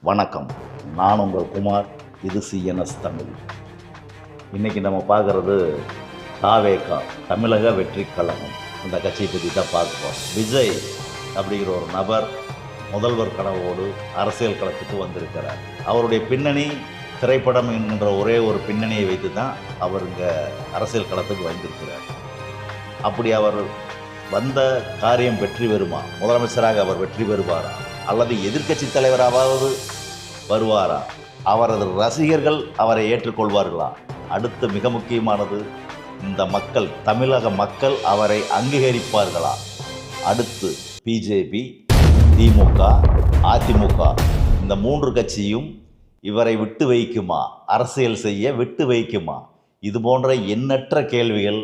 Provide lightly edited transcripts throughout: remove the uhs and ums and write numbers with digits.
வணக்கம், நான் உங்கள் குமார். இது சிஎன்எஸ் தமிழ். இன்றைக்கி நம்ம பார்க்குறது தாவேகா, தமிழக வெற்றி கழகம். இந்த கட்சியை பற்றி தான் பார்க்குறோம். விஜய் அப்படிங்கிற ஒரு நபர் முதல்வர் கனவோடு அரசியல் களத்துக்கு வந்திருக்கிறார். அவருடைய பின்னணி திரைப்படம் என்கின்ற ஒரே ஒரு பின்னணியை வைத்து தான் அவர் இங்கே அரசியல் களத்துக்கு வந்திருக்கிறார். அப்படி அவர் வந்த காரியம் வெற்றி பெறுமா? முதலமைச்சராக அவர் வெற்றி பெறுவாரா, அல்லது எதிர்க்கட்சி தலைவராவது வருவாரா? அவரது ரசிகர்கள் அவரை ஏற்றுக்கொள்வார்களா? அடுத்து மிக முக்கியமானது, இந்த மக்கள், தமிழக மக்கள் அவரை அங்கீகரிப்பார்களா? அடுத்து பிஜேபி, திமுக, அதிமுக இந்த மூன்று கட்சியும் இவரை விட்டு வைக்குமா? அரசியல் செய்ய விட்டு வைக்குமா? இது போன்ற எண்ணற்ற கேள்விகள்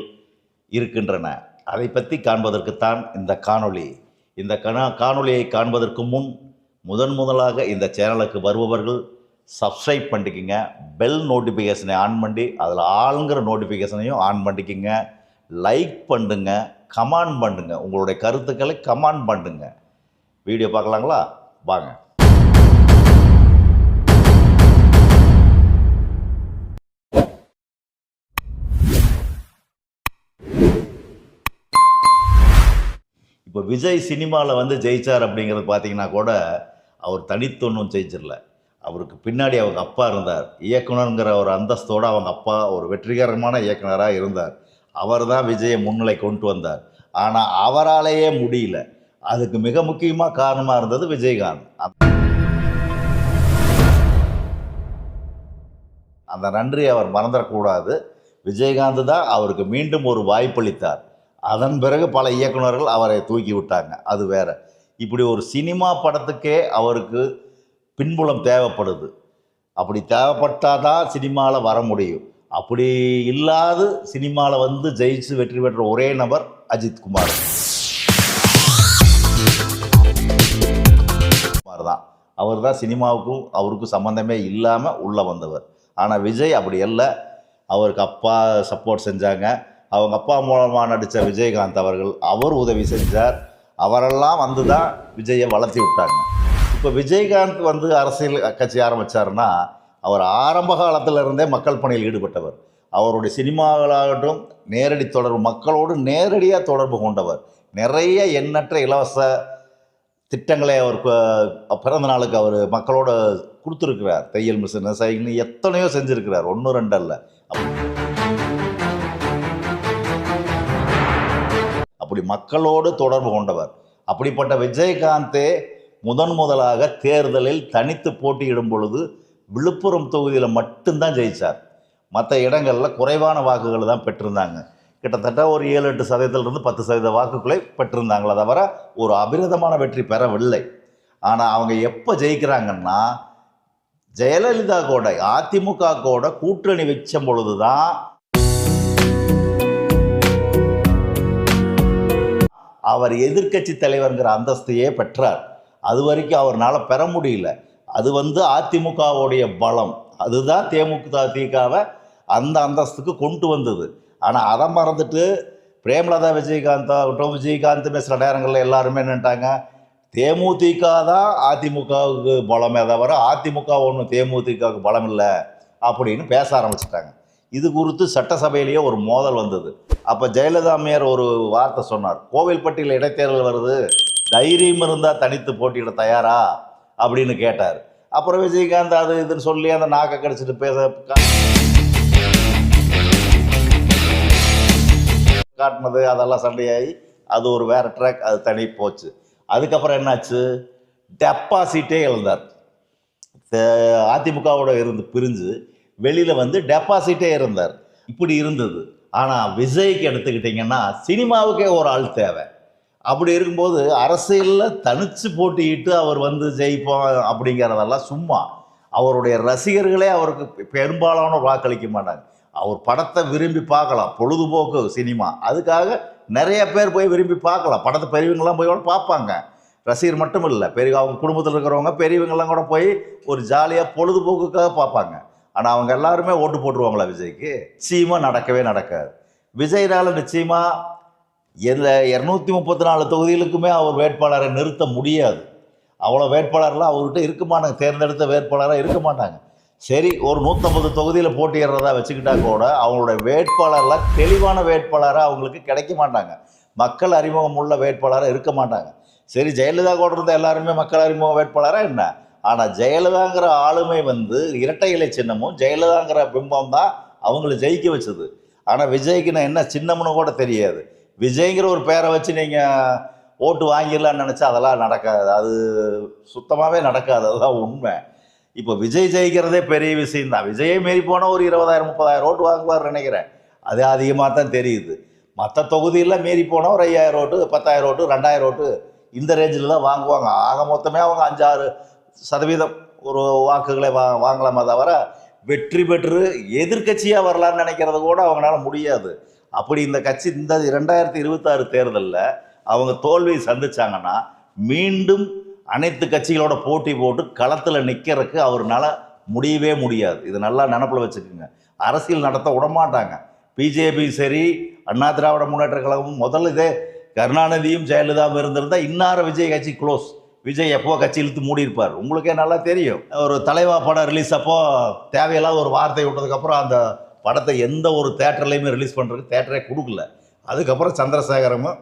இருக்கின்றன. அதை பற்றி காண்பதற்குத்தான் இந்த காணொளி. இந்த காணொளியை காண்பதற்கு முன் முதலாக இந்த சேனலுக்கு வருபவர்கள் சப்ஸ்கிரைப் பண்ணிக்கிங்க, பெல் நோட்டிஃபிகேஷனை ஆன் பண்ணி அதில் ஆளுங்கிற நோட்டிஃபிகேஷனையும் ஆன் பண்ணிக்கிங்க, லைக் பண்ணுங்க, கமெண்ட் பண்ணுங்க, உங்களுடைய கருத்துக்களை கமெண்ட் பண்ணுங்க. வீடியோ பார்க்கலாங்களா? வாங்க. இப்போ விஜய் சினிமாவில் ஜெயிச்சார் அப்படிங்கிறது பார்த்தீங்கன்னா கூட அவர் தனித்தொன்னும் ஜெயிச்சிடல. அவருக்கு பின்னாடி அவங்க அப்பா இருந்தார். இயக்குனருங்கிற ஒரு அந்தஸ்தோடு அவங்க அப்பா ஒரு வெற்றிகரமான இயக்குனராக இருந்தார். அவர் தான் விஜயை முன்னிலை கொண்டு வந்தார். ஆனால் அவராலேயே முடியல. அதுக்கு மிக முக்கியமாக காரணமாக இருந்தது விஜயகாந்த். அந்த நன்றி அவர் மறந்துடக்கூடாது. விஜயகாந்த் தான் அவருக்கு மீண்டும் ஒரு வாய்ப்பளித்தார். அதன் பிறகு பல இயக்குநர்கள் அவரை தூக்கி விட்டாங்க, அது வேற. இப்படி ஒரு சினிமா படத்துக்கே அவருக்கு பின்புலம் தேவைப்படுது. அப்படி தேவைப்பட்டால் தான் சினிமாவில் வர முடியும். அப்படி இல்லாது சினிமாவில் ஜெயிச்சு வெற்றி பெற்ற ஒரே நபர் அஜித் குமார் தான். அவர் தான் சினிமாவுக்கும் அவருக்கும் சம்மந்தமே இல்லாமல் உள்ளே வந்தவர். ஆனால் விஜய் அப்படி இல்லை. அவருக்கு அப்பா சப்போர்ட் செஞ்சாங்க. அவங்க அப்பா மூலமாக நடித்த விஜயகாந்த் அவர்கள் அவர் உதவி செஞ்சார். அவரெல்லாம் தான் விஜயை வளர்த்தி விட்டாங்க. இப்போ விஜயகாந்த் அரசியல் கட்சி ஆரம்பித்தார்னா அவர் ஆரம்ப காலத்திலிருந்தே மக்கள் பணியில் ஈடுபட்டவர். அவருடைய சினிமாக்களாகட்டும் நேரடி தொடர்பு, மக்களோடு நேரடியாக தொடர்பு கொண்டவர். நிறைய எண்ணற்ற இலவச திட்டங்களை அவர் பிறந்த நாளுக்கு அவர் மக்களோட கொடுத்துருக்கிறார். தையல் மிஷின், சைக்கிள் எத்தனையோ செஞ்சுருக்கிறார், 1 2 அல்ல. அப்படி மக்களோடு தொடர்பு கொண்டவர். அப்படிப்பட்ட விஜயகாந்தே முதலாக தேர்தலில் தனித்து போட்டியிடும் பொழுது விழுப்புரம் தொகுதியில் மட்டும்தான் ஜெயித்தார். மற்ற இடங்களில் குறைவான வாக்குகள் தான் பெற்றிருந்தாங்க. கிட்டத்தட்ட ஒரு 7-8% 10% வாக்குகளை பெற்றிருந்தாங்களே தவிர ஒரு அபிரதமான வெற்றி பெறவில்லை. ஆனால் அவங்க எப்போ ஜெயிக்கிறாங்கன்னா, ஜெயலலிதா கூட அதிமுக கூட கூட்டணி வச்ச பொழுது தான் அவர் எதிர்க்கட்சி தலைவர்ங்கிற அந்தஸ்தையே பெற்றார். அது வரைக்கும் அவரால் பெற முடியல. அது அதிமுகவுடைய பலம். அதுதான் தேமுதிகவை அந்த அந்தஸ்துக்கு கொண்டு வந்தது. ஆனால் அதை மறந்துட்டு பிரேமலதா விஜயகாந்த் ஆகட்டும், விஜயகாந்த் சில நேரங்களில் எல்லாருமே நின்ட்டாங்க, தேமுதிக தான் அதிமுகவுக்கு பலமே தவிர அதிமுக ஒன்றும் தேமுதிகவுக்கு பலம் இல்லை அப்படின்னு பேச ஆரம்பிச்சிட்டாங்க. இது குறித்து சட்டசபையிலேயே ஒரு மோதல் வந்தது. அப்போ ஜெயலலிதா அம்மையார் ஒரு வார்த்தை சொன்னார், கோவில்பட்டியில் இடைத்தேர்தல் வருது, தைரியம் இருந்தால் தனித்து போட்டியிட தயாரா அப்படின்னு கேட்டார். அப்புறம் விஜயகாந்த் அது இதுன்னு சொல்லி அந்த நாக்கை கடிச்சிட்டு பேச காட்டினது அதெல்லாம் சண்டையாகி அது ஒரு வேற ட்ராக், அது தனி போச்சு. அதுக்கப்புறம் என்னாச்சு, டெபாசிட்டே இழந்தார். அதிமுகவோட இருந்து பிரிஞ்சு வெளியில் டெபாசிட்டே இருந்தார். இப்படி இருந்தது. ஆனால் விஜய்க்கு எடுத்துக்கிட்டிங்கன்னா சினிமாவுக்கே ஒரு ஆள் தேவை. அப்படி இருக்கும்போது அரசியலில் தனித்து போட்டியிட்டு அவர் ஜெயிப்போம் அப்படிங்கிறதெல்லாம் சும்மா. அவருடைய ரசிகர்களே அவருக்கு பெரும்பாலான வாக்களிக்க மாட்டாங்க. அவர் படத்தை விரும்பி பார்க்கலாம், பொழுதுபோக்கு சினிமா, அதுக்காக நிறைய பேர் போய் விரும்பி பார்க்கலாம். படத்தை பெரியவங்களாம் போய் கூட பார்ப்பாங்க. ரசிகர் மட்டும் இல்லை, அவங்க குடும்பத்தில் இருக்கிறவங்க பெரியவங்கெல்லாம் கூட போய் ஒரு ஜாலியாக பொழுதுபோக்குக்காக பார்ப்பாங்க. ஆனால் அவங்க எல்லாருமே ஓட்டு போட்டுருவாங்களா விஜய்க்கு? நிச்சயமாக நடக்கவே நடக்காது. விஜய்னால நிச்சயமாக 234 தொகுதிகளுக்குமே அவர் வேட்பாளரை நிறுத்த முடியாது. அவ்வளோ வேட்பாளர்லாம் அவர்கிட்ட இருக்க மாட்டாங்க, தேர்ந்தெடுத்த வேட்பாளராக இருக்க மாட்டாங்க. சரி, ஒரு 150 தொகுதியில் போட்டியிடுறதா வச்சுக்கிட்டா கூட அவங்களுடைய வேட்பாளர்லாம் தெளிவான வேட்பாளராக அவங்களுக்கு கிடைக்க மாட்டாங்க, மக்கள் அறிமுகம் உள்ள வேட்பாளராக இருக்க மாட்டாங்க. சரி, ஜெயலலிதா கூட இருந்த எல்லாருமே மக்கள் அறிமுக வேட்பாளராக என்ன? ஆனால் ஜெயலலிதாங்கிற ஆளுமை இரட்டை இலை சின்னமும் ஜெயலலிதாங்கிற பிம்பம் தான் அவங்கள ஜெயிக்க வச்சது. ஆனால் விஜய்க்கு நான் என்ன சின்னம்னு கூட தெரியாது. விஜய்ங்கிற ஒரு பேரை வச்சு நீங்கள் ஓட்டு வாங்கிடலான்னு நினச்சா அதெல்லாம் நடக்காது, அது சுத்தமாகவே நடக்காது, அதுதான் உண்மை. இப்போ விஜய் ஜெயிக்கிறதே பெரிய விஷயம்தான். விஜயை மீறி போனால் ஒரு 20,000-30,000 ஓட்டு வாங்குவார் நினைக்கிறேன், அது அதிகமாக தான் தெரியுது. மற்ற தொகுதியில் மீறி போனால் ஒரு 5,000 ஓட்டு, 10,000 ஓட்டு, 2,000 ஓட்டு இந்த ரேஞ்சில் தான் வாங்குவாங்க. ஆக மொத்தமே அவங்க 5-6% ஒரு வாக்குகளை வாங்கலாமா தவிர வெற்றி பெற்று எதிர்கட்சியாக வரலான்னு நினைக்கிறது கூட அவங்களால முடியாது. அப்படி இந்த கட்சி இந்த 2026 தேர்தலில் அவங்க தோல்வியை சந்திச்சாங்கன்னா மீண்டும் அனைத்து கட்சிகளோட போட்டி போட்டு களத்தில் நிற்கிறதுக்கு அவர்னால முடியவே முடியாது. இது நல்லா நினப்பில் வச்சுக்கோங்க. அரசியல் நடத்த விடமாட்டாங்க. பிஜேபி சரி, அண்ணா திராவிட முன்னேற்ற கழகமும் முதல்ல இதே கருணாநிதியும் ஜெயலலிதாவும் இருந்திருந்தால் இன்னார விஜய் கட்சி க்ளோஸ். விஜய் எப்போ கட்சி இழுத்து மூடி இருப்பார், உங்களுக்கே நல்லா தெரியும். ஒரு தலைவா படம் ரிலீஸ் அப்போ தேவையில்லாத ஒரு வார்த்தை விட்டதுக்கப்புறம் அந்த படத்தை எந்த ஒரு தேட்டர்லையுமே ரிலீஸ் பண்ணுறதுக்கு தேட்டரே கொடுக்கல. அதுக்கப்புறம் சந்திரசேகரமும்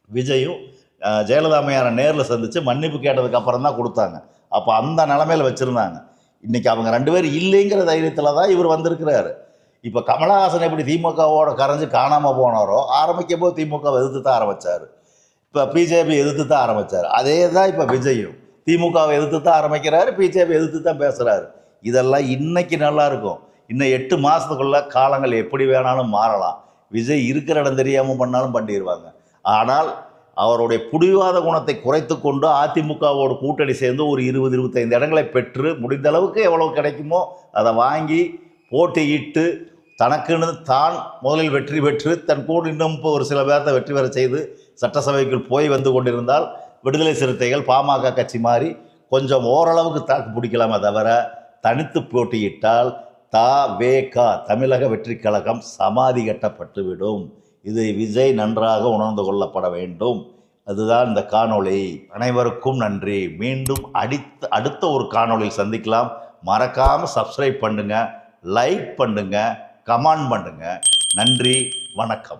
விஜயும் ஜெயலலிதா அம்மையாரை நேரில் சந்தித்து மன்னிப்பு கேட்டதுக்கப்புறம் தான் கொடுத்தாங்க. அப்போ அந்த நிலமையில் வச்சுருந்தாங்க. இன்றைக்கி அவங்க 2 பேர் இல்லைங்கிற தைரியத்தில் தான் இவர் வந்திருக்கிறாரு. இப்போ கமலஹாசன் எப்படி திமுகவோட கரைஞ்சு காணாமல் போனாரோ ஆரம்பிக்கும் போது திமுகவை எதிர்த்து தான் ஆரம்பித்தார், இப்போ பிஜேபி எதிர்த்து தான் ஆரம்பித்தார். அதே தான் இப்போ விஜயும் திமுகவை எதிர்த்து தான் ஆரம்பிக்கிறாரு, பிஜேபி எதிர்த்து தான் பேசுகிறாரு. இதெல்லாம் இன்னைக்கு நல்லாயிருக்கும். இன்னும் 8 மாதத்துக்குள்ளே காலங்கள் எப்படி வேணாலும் மாறலாம். விஜய் இருக்கிற இடம் தெரியாமல் பண்ணாலும் பண்ணிடுவாங்க. ஆனால் அவருடைய புடிவாத குணத்தை குறைத்து கொண்டு அதிமுகவோடு கூட்டணி சேர்ந்து ஒரு 20-25 இடங்களை பெற்று முடிந்த அளவுக்கு எவ்வளவு கிடைக்குமோ அதை வாங்கி போட்டியிட்டு தனக்குன்னு தான் முதலில் வெற்றி பெற்று தன் கூட இன்னும் ஒரு சில பேர்த்தை வெற்றி பெற செய்து சட்டசபைக்குள் போய் வந்து கொண்டிருந்தால் விடுதலை சிறுத்தைகள் பாமக கட்சி மாதிரி கொஞ்சம் ஓரளவுக்கு தாக்கு பிடிக்கலாமே தவிர தனித்து போட்டியிட்டால் தமிழக வெற்றி கழகம் சமாதி கட்டப்பட்டுவிடும். இதை விஜய் நன்றாக உணர்ந்து கொள்ளப்பட வேண்டும். அதுதான் இந்த காணொளி. அனைவருக்கும் நன்றி. மீண்டும் அடுத்த ஒரு காணொளியில் சந்திக்கலாம். மறக்காமல் சப்ஸ்கிரைப் பண்ணுங்கள், லைக் பண்ணுங்கள், கமெண்ட் பண்ணுங்கள். நன்றி, வணக்கம்.